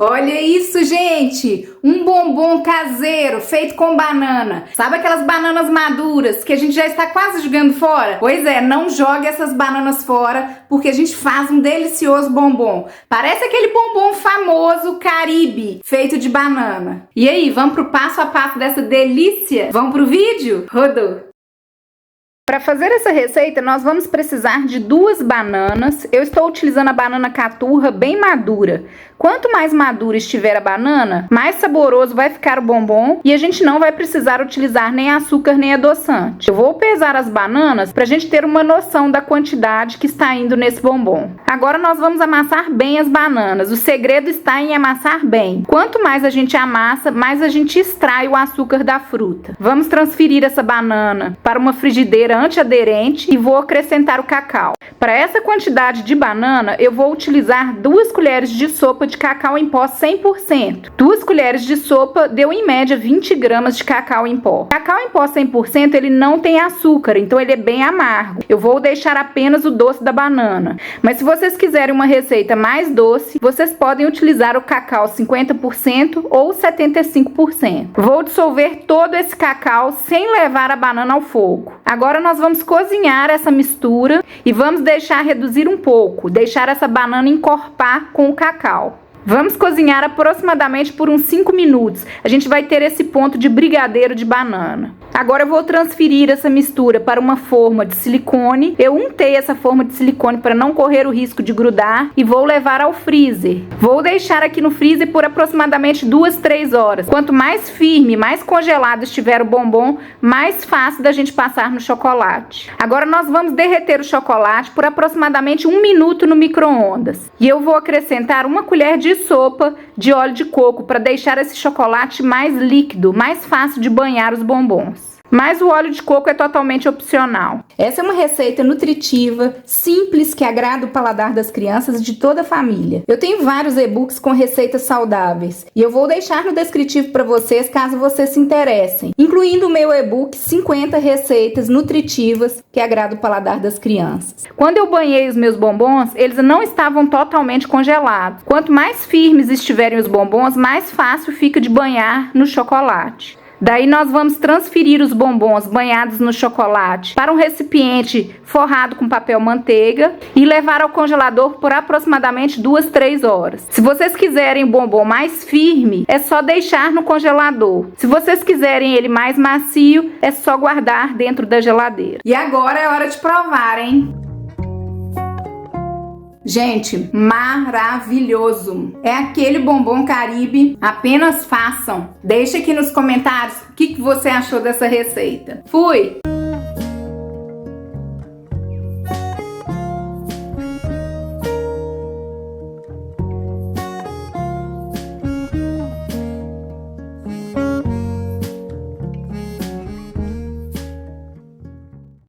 Olha isso, gente! Um bombom caseiro feito com banana. Sabe aquelas bananas maduras que a gente já está quase jogando fora? Pois é, não jogue essas bananas fora, porque a gente faz um delicioso bombom. Parece aquele bombom famoso Caribe, feito de banana. E aí, vamos pro passo a passo dessa delícia? Vamos pro vídeo? Rodou! Para fazer essa receita, nós vamos precisar de 2 bananas. Eu estou utilizando a banana caturra bem madura. Quanto mais madura estiver a banana, mais saboroso vai ficar o bombom e a gente não vai precisar utilizar nem açúcar nem adoçante. Eu vou pesar as bananas para a gente ter uma noção da quantidade que está indo nesse bombom. Agora nós vamos amassar bem as bananas. O segredo está em amassar bem. Quanto mais a gente amassa, mais a gente extrai o açúcar da fruta. Vamos transferir essa banana para uma frigideira antiaderente e vou acrescentar o cacau. Para essa quantidade de banana, eu vou utilizar 2 colheres de sopa de cacau em pó 100%. 2 colheres de sopa deu em média 20 gramas de cacau em pó. Cacau em pó 100% ele não tem açúcar, então ele é bem amargo. Eu vou deixar apenas o doce da banana. Mas se vocês quiserem uma receita mais doce, vocês podem utilizar o cacau 50% ou 75%. Vou dissolver todo esse cacau sem levar a banana ao fogo. Agora nós vamos cozinhar essa mistura e vamos deixar reduzir um pouco, deixar essa banana encorpar com o cacau. Vamos cozinhar aproximadamente por uns 5 minutos. A gente vai ter esse ponto de brigadeiro de banana. Agora eu vou transferir essa mistura para uma forma de silicone. Eu untei essa forma de silicone para não correr o risco de grudar e vou levar ao freezer. Vou deixar aqui no freezer por aproximadamente 2-3 horas. Quanto mais firme, mais congelado estiver o bombom, mais fácil da gente passar no chocolate. Agora nós vamos derreter o chocolate por aproximadamente 1 minuto no micro-ondas. E eu vou acrescentar 1 colher de sopa de óleo de coco para deixar esse chocolate mais líquido, mais fácil de banhar os bombons. Mas o óleo de coco é totalmente opcional. Essa é uma receita nutritiva, simples, que agrada o paladar das crianças e de toda a família. Eu tenho vários e-books com receitas saudáveis e eu vou deixar no descritivo para vocês caso vocês se interessem, incluindo o meu e-book 50 receitas nutritivas que agradam o paladar das crianças. Quando eu banhei os meus bombons, eles não estavam totalmente congelados. Quanto mais firmes estiverem os bombons, mais fácil fica de banhar no chocolate. Daí nós vamos transferir os bombons banhados no chocolate para um recipiente forrado com papel manteiga e levar ao congelador por aproximadamente 2-3 horas. Se vocês quiserem o bombom mais firme, é só deixar no congelador. Se vocês quiserem ele mais macio, é só guardar dentro da geladeira. E agora é hora de provar, hein? Gente, maravilhoso! É aquele bombom Caribe, apenas façam. Deixa aqui nos comentários o que você achou dessa receita. Fui!